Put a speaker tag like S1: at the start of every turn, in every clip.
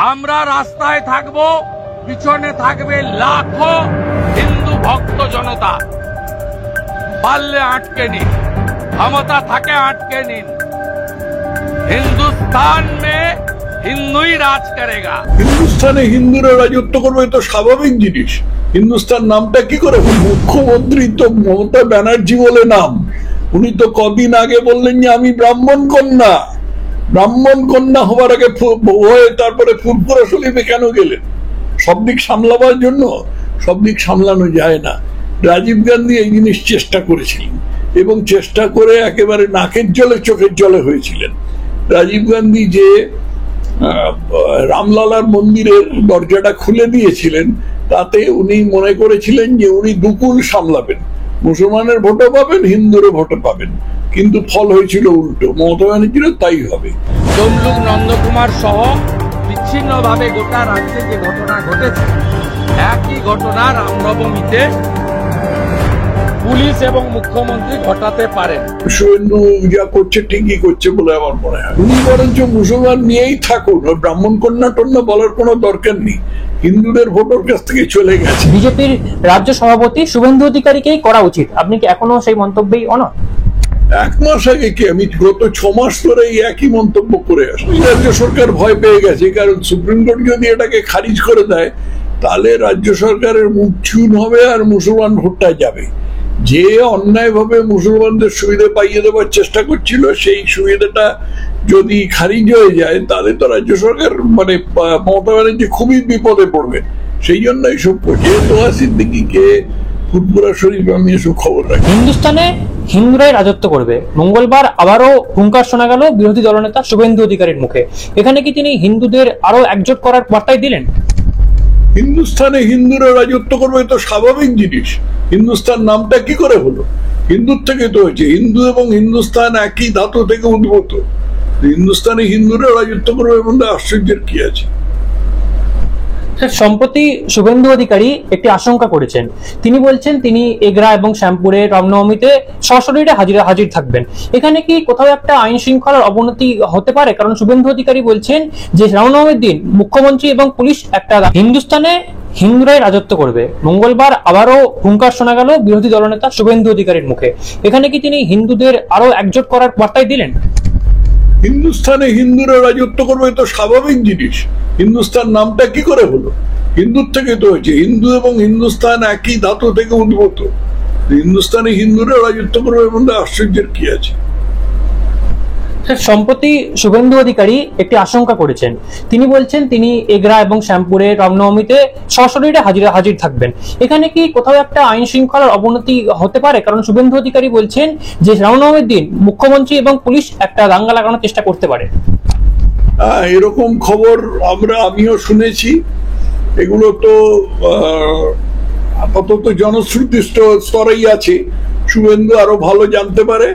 S1: আমরা রাস্তায় থাকবো, পিছনে থাকবে লাখো হিন্দু ভক্ত জনতা। পারলে আটকে নিন, ক্ষমতা থাকে আটকে নিন। হিন্দুস্তান মে হিন্দুই রাজ করেগা।
S2: হিন্দুস্তানে হিন্দুরা রাজত্ব করবে তো স্বাভাবিক জিনিস। হিন্দুস্তান নামটা কি করে? মুখ্যমন্ত্রী তো মমতা ব্যানার্জি বলে নাম। উনি তো কদিন আগে বললেন যে আমি ব্রাহ্মণ কন্যা। ব্রাহ্মণ কন্যা হওয়ার আগে হয়ে তারপরে ফুরফুরা শরীফে কেন গেলেন? সব দিক সামলাবার জন্য? সব দিক সামলানো যায় না। রাজীব গান্ধী এই জিনিস চেষ্টা করেছিলেন এবং চেষ্টা করে একেবারে নাকের জলে চোখের জলে হয়েছিলেন। রাজীব গান্ধী যে রামলালার মন্দিরের দরজাটা খুলে দিয়েছিলেন, তাতে উনি মনে করেছিলেন যে উনি দুকুল সামলাবেন, মুসলমানের ভোটও পাবেন, হিন্দুরও ভোটও পাবেন। কিন্তু ফল হয়েছিল উল্টো। মমতা ব্যানার্জিরও তাই হবে।
S1: তমলুক নন্দকুমার সহ বিচ্ছিন্নভাবে গোটা রাজ্যে যে ঘটনা ঘটেছে, একই ঘটনা রামনবমীতে পুলিশ এবং মুখ্যমন্ত্রী ঘটাতে পারেন।
S2: শুভেন্দু যা করছে ঠিকই করছে বলে আমার মনে হয়। উনি বরঞ্চ মুসলমান নিয়েই থাকুন, ব্রাহ্মণ কন্যা টন্যা বলার কোনো দরকার নেই। হিন্দুদের ভোটের কাছ থেকে চলে গেছে।
S3: বিজেপির রাজ্য সভাপতি শুভেন্দু অধিকারীকেই করা উচিত, আপনি কি এখনো সেই মন্তব্যেই অনড়?
S2: এক মাস আগে কি আমি গত 6 মাস ধরে একই মন্তব্য করে আসছি। রাজ্য সরকার ভয় পেয়ে গেছে, কারণ সুপ্রিম কোর্ট যদি এটাকে খারিজ করে দেয় তাহলে রাজ্য সরকারের মুখ চুন হবে আর মুসলমান ভোটটা যাবে। যে অন্যায়ভাবে মুসলমানদের সুবিধা পাইয়ে দেওয়ার চেষ্টা করছিল, সেই সুবিধাটা যদি খারিজ হয়ে যায় তাহলে তো রাজ্য সরকার মানে মমতা ব্যানার্জি খুবই বিপদে পড়বে। সেই জন্য এইসব করছে। তোহা সিদ্দিকীকে ফুরফুরা শরীফ আমি এসব খবর রাখি।
S3: হিন্দুস্তানে হিন্দুরাই রাজত্ব করবে, মঙ্গলবার আবারও হুঙ্কার শোনা গেল বিরোধী দলনেতা শুভেন্দু অধিকারীর মুখে। এখানে কি তিনি হিন্দুদের আরো একজোট করার বার্তাই দিলেন?
S2: হিন্দুস্তানে হিন্দুরা রাজত্ব করবে তো স্বাভাবিক জিনিস। হিন্দুস্তান নামটা কি করে হলো? হিন্দুর থেকে তো হয়েছে। হিন্দু এবং হিন্দুস্তান একই ধাতু থেকে উদ্ভূত। হিন্দুস্তানে হিন্দুরা রাজত্ব করবে এর মধ্যে আশ্চর্যের কি আছে?
S3: সম্প্রতি শুভেন্দু অধিকারী একটি আশঙ্কা করেছেন। তিনি বলছেন তিনি এগরা এবং শ্যামপুরে রামনবমীতে সশরীরে হাজির থাকবেন। এখানে কি কোথাও একটা আইন শৃঙ্খলার অবনতি হতে পারে? কারণ শুভেন্দু অধিকারী বলছেন যে রামনবমীর দিন মুখ্যমন্ত্রী এবং পুলিশ একটা হিন্দুস্তানে হিন্দুরাই রাজত্ব করবে, মঙ্গলবার আবারও হুঙ্কার শোনা গেল বিরোধী দলনেতা শুভেন্দু অধিকারীর মুখে। এখানে কি তিনি হিন্দুদের আরো একজোট করার বার্তাই দিলেন?
S2: হিন্দুস্তানে হিন্দুরা রাজত্ব করবে তো স্বাভাবিক জিনিস। হিন্দুস্তান নামটা কি করে হলো? হিন্দুর থেকে তো হয়েছে। হিন্দু এবং হিন্দুস্তান একই ধাতু থেকে উদ্ভূত। হিন্দুস্তানে হিন্দুরা রাজত্ব করবে এর মধ্যে আশ্চর্যের কি আছে?
S3: সম্প্রতি শুভেন্দু অধিকারী একটি আশঙ্কা করেছেন। তিনি বলছেন তিনি এগরা এবং শ্যামপুরে রামনবমীতে সশরীরে হাজির থাকবেন। এখানে কি কোথাও একটা আইন শৃঙ্খলার অবনতি হতে পারে? কারণ শুভেন্দু অধিকারী বলছেন যে রামনবমীর দিন মুখ্যমন্ত্রী এবং পুলিশ একটা দাঙ্গা লাগানোর চেষ্টা করতে পারে।
S2: এরকম খবর আমিও শুনেছি। এগুলো তো আপাতত জনশ্রুতি স্তরেই আছে। শুভেন্দু আরো ভালো জানতে পারে।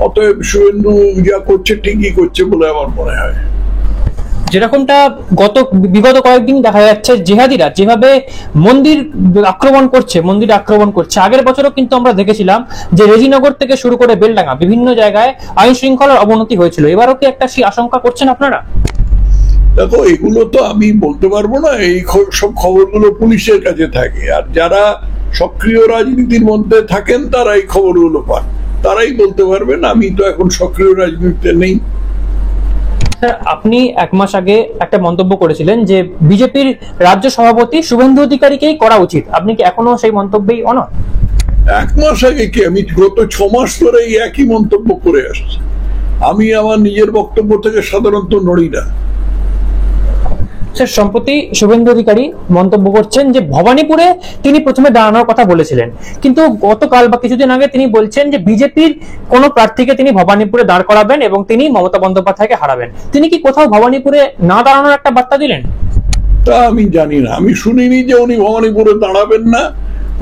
S2: অতএব শুভেন্দু যা করছে ঠিকই করছে বলে আমার মনে হয়।
S3: যেরকমটা বিগত কয়েকদিন দেখা যাচ্ছে, জিহাদিরা যেভাবে মন্দির আক্রমণ করছে। আগের বছরও কিন্তু আমরা দেখেছিলাম যে রেজিনগর থেকে শুরু করে বেলডাঙ্গা বিভিন্ন জায়গায় আইন শৃঙ্খলার অবনতি হয়েছিল। এবারও কি একটা সেই আশঙ্কা করছেন আপনারা?
S2: দেখো, এগুলো তো আমি বলতে পারবো না। এই সব খবরগুলো পুলিশের কাছে থাকে, আর যারা সক্রিয় রাজনীতির মধ্যে থাকেন তারা এই খবরগুলো পান, তারাই বলতে পারবেন। আমি তো এখন সক্রিয় রাজনীতিতে নেই।
S3: আপনি এক মাস আগে একটা মন্তব্য করেছিলেন যে বিজেপির রাজ্য সভাপতি শুভেন্দু অধিকারীকেই করা উচিত, আপনি কি এখনো সেই মন্তব্যেই অনড়?
S2: এক মাস আগে কি আমি গত 6 মাস ধরে একই মন্তব্য করে আসছি। আমি আমার নিজের বক্তব্য থেকে সাধারণত নড়ি না।
S3: সম্প্রতি শুভেন্দু অধিকারী মন্তব্য করছেন যে ভবানীপুরে তিনি প্রথমে দাঁড়ানোর কথা বলেছিলেন, কিন্তু গতকাল বা কিছুদিন আগে তিনি বলছেন যে বিজেপির কোন প্রার্থীকে তিনি ভবানীপুরে দাঁড় করাবেন এবং তিনি মমতা বন্দ্যোপাধ্যায়কে হারাবেন। তিনি কি কোথাও ভবানীপুরে না দাঁড়ানোর একটা বার্তা দিলেন?
S2: তা আমি জানি না, আমি শুনিনি যে উনি ভবানীপুরে দাঁড়াবেন না।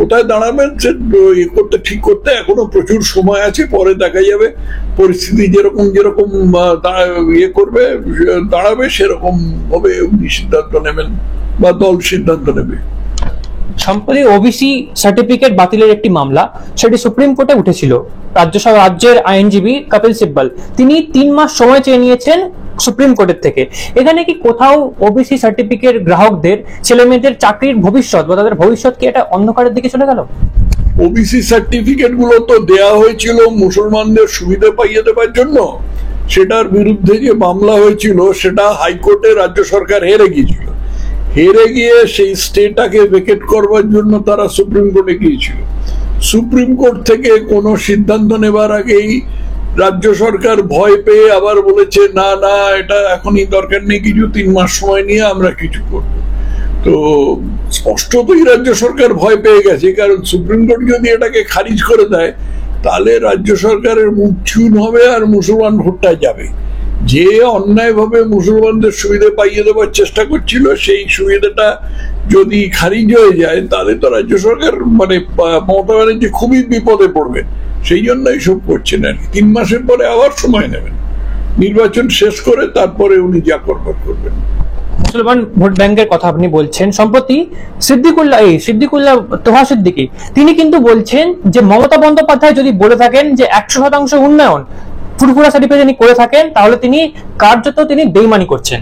S2: কোথায় দাঁড়াবেন সে ঠিক করতে এখনো প্রচুর সময় আছে। পরে দেখা যাবে পরিস্থিতি যেরকম দাঁড়াবে সেরকম ভাবে উনি সিদ্ধান্ত নেবেন বা দল সিদ্ধান্ত নেবে।
S3: সম্প্রতি ওবিসি সার্টিফিকেট বাতিলের একটি মামলা, সেটি সুপ্রিম কোর্টে উঠেছিল। রাজ্যের আইনজীবী কপিল সিব্বল তিনি 3 মাস সময় চেয়ে নিয়েছেন সুপ্রিম কোর্টের থেকে। এখানে কি কোথাও ওবিসি সার্টিফিকেট গ্রাহকদের ছেলে মেয়েদের চাকরির ভবিষ্যৎ বা তাদের ভবিষ্যৎ কি এটা অন্ধকারের দিকে চলে গেল?
S2: ওবিসি সার্টিফিকেট গুলো তো দেয়া হয়েছিল মুসলমানদের সুবিধা পাইয়ে দেওয়ার জন্য। সেটার বিরুদ্ধে যে মামলা হয়েছিল সেটা হাইকোর্টে রাজ্য সরকার হেরে গিয়েছিল। হেরে গিয়ে সেই স্টেটাকে ভেকেট করবার জন্য তারা সুপ্রিম কোর্টে গিয়েছিল। সুপ্রিম কোর্ট থেকে কোনো সিদ্ধান্ত নেবার আগেই রাজ্য সরকার ভয় পেয়ে আবার বলেছে না না, এটা এখনই দরকার নেই, কিছু 3 মাস সময় নিয়ে আমরা কিছু করব। তো স্পষ্টতই রাজ্য সরকার ভয় পেয়ে গেছে, কারণ সুপ্রিম কোর্ট যদি এটাকে খারিজ করে দেয় তাহলে রাজ্য সরকারের মুখ চুন হবে আর মুসলমান ভোটটা যাবে। যে অন্যায়ভাবে মুসলমানদের সুবিধা পাইয়ে দেওয়ার চেষ্টা করছিল সেই সুবিধাটা যদি খারিজ হয়ে যায় তাহলে তো রাজ্য সরকার মানে মমতা ব্যানার্জি খুবই বিপদে পড়বে। সেই জন্য এইসব করছেন আর কি। 3 মাসের পরে আবার সময় নেবেন, নির্বাচন শেষ করে তারপরে উনি যা করবার করবেন।
S3: মুসলমান ভোট ব্যাংকের কথা আপনি বলছেন, সম্প্রতি সিদ্দিকুল্লাহ তোহা সিদ্দিকী তিনি কিন্তু বলছেন যে মমতা বন্দ্যোপাধ্যায় যদি বলে থাকেন যে 100% উন্নয়ন ফুরফুরা শরীফে তিনি করে থাকেন তাহলে তিনি কার্যত তিনি বেইমানি করছেন।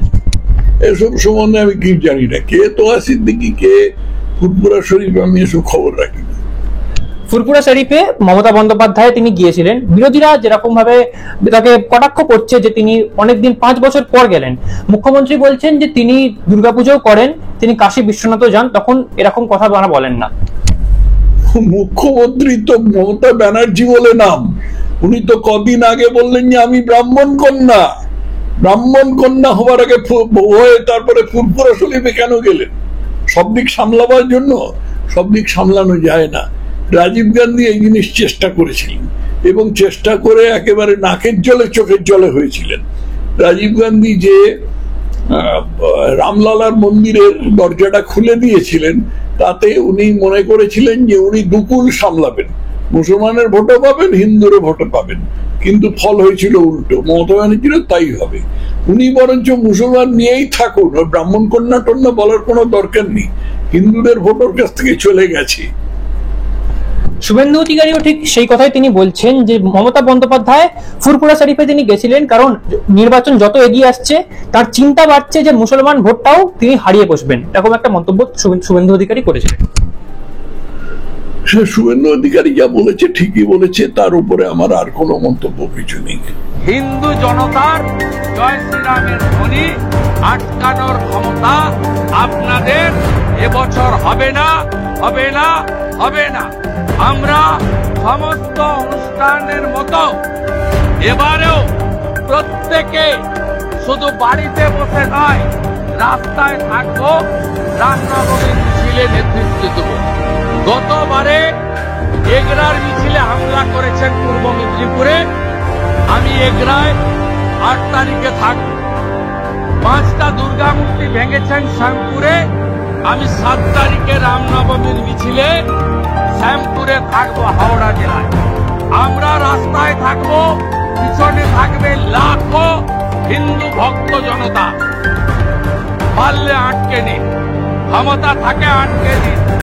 S2: এসব সম্বন্ধে আমি কি জানি না, কে তোহা সিদ্দিকী, কে ফুরফুরা শরীফ, আমি এসব খবর রাখি না।
S3: ফুরফুরা শরীফে মমতা বন্দ্যোপাধ্যায় তিনি গিয়েছিলেন, বিরোধীরা যেরকম ভাবে তাকে কটাক্ষ করছে যে তিনি অনেকদিন 5 বছর পর গেলেন। মুখ্যমন্ত্রী বলছেন যে তিনি দুর্গাপুজো করেন, তিনি কাশী বিশ্বনাথও যান, তখন এরকম কথা বলেন না।
S2: মুখ্যমন্ত্রী তো মমতা ব্যানার্জি বলে নাম, উনি তো কদিন আগে বললেন যে আমি ব্রাহ্মণ কন্যা। ব্রাহ্মণ কন্যা হবার আগে হয়ে তারপরে ফুরফুরা শরীফে কেন গেলেন? সব দিক সামলাবার জন্য? সব দিক সামলানো যায় না। রাজীব গান্ধী এই জিনিস চেষ্টা করেছিলেন এবং চেষ্টা করে একেবারে নাকের জলে চোখের জলে হয়েছিলেন। রাজীব গান্ধী যে রামলালার মন্দিরের দরজাটা খুলে দিয়েছিলেন তাতে উনি মনে করেছিলেন যে উনি দুকুল সামলাবেন, মুসলমানের ভোটও পাবেন, হিন্দুরও ভোটও পাবেন, কিন্তু ফল হয়েছিল উল্টো। মমতা ব্যানার্জিরও তাই হবে। উনি বরঞ্চ মুসলমান নিয়েই থাকুন, ব্রাহ্মণ কন্যা টন্যা বলার কোনো দরকার নেই, হিন্দুদের ভোটের কাছ থেকে চলে গেছে।
S3: শুভেন্দু অধিকারীও ঠিক সেই কথাই তিনি বলছেন যে মমতা বন্দ্যোপাধ্যায় ফুরফুরা শরীফে তিনি গেছিলেন কারণ নির্বাচন যত এগিয়ে আসছে তার চিন্তা বাড়ছে যে মুসলমান ভোটটাও তিনি হারিয়ে বসবেন, এরকম একটা মন্তব্য শুভেন্দু অধিকারী করেছিলেন।
S2: শুভেন্দু অধিকারী যা বলেছে ঠিকই বলেছে, তার উপরে আমার আর কোনো মন্তব্য কিছু নেই।
S1: হিন্দু জনতার জয় শ্রীরামের ধ্বনি আটকানোর ক্ষমতা আপনাদের এবছর হবে না, হবে না, হবে না। আমরা সমস্ত অনুষ্ঠানের মতো এবারেও প্রত্যেকে শুধু বাড়িতে বসে নয়, রাস্তায় থাকবো, রামনবমীর মিছিলে নেতৃত্ব দেব। গতবারে এগরার মিছিলে হামলা করেছেন পূর্ব মেদিনীপুরে, আমি এগরায় 8 তারিখে থাকব। 5টা দুর্গা মূর্তি ভেঙেছেন শ্যামপুরে, আমি 7 তারিখে রামনবমীর মিছিলে শ্যামপুরে থাকবো, হাওড়া জেলায়। আমরা রাস্তায় থাকবো, পিছনে থাকবে লাখো হিন্দু ভক্ত জনতা। পারলে আটকে নিন, ক্ষমতা থাকে আটকে দিন।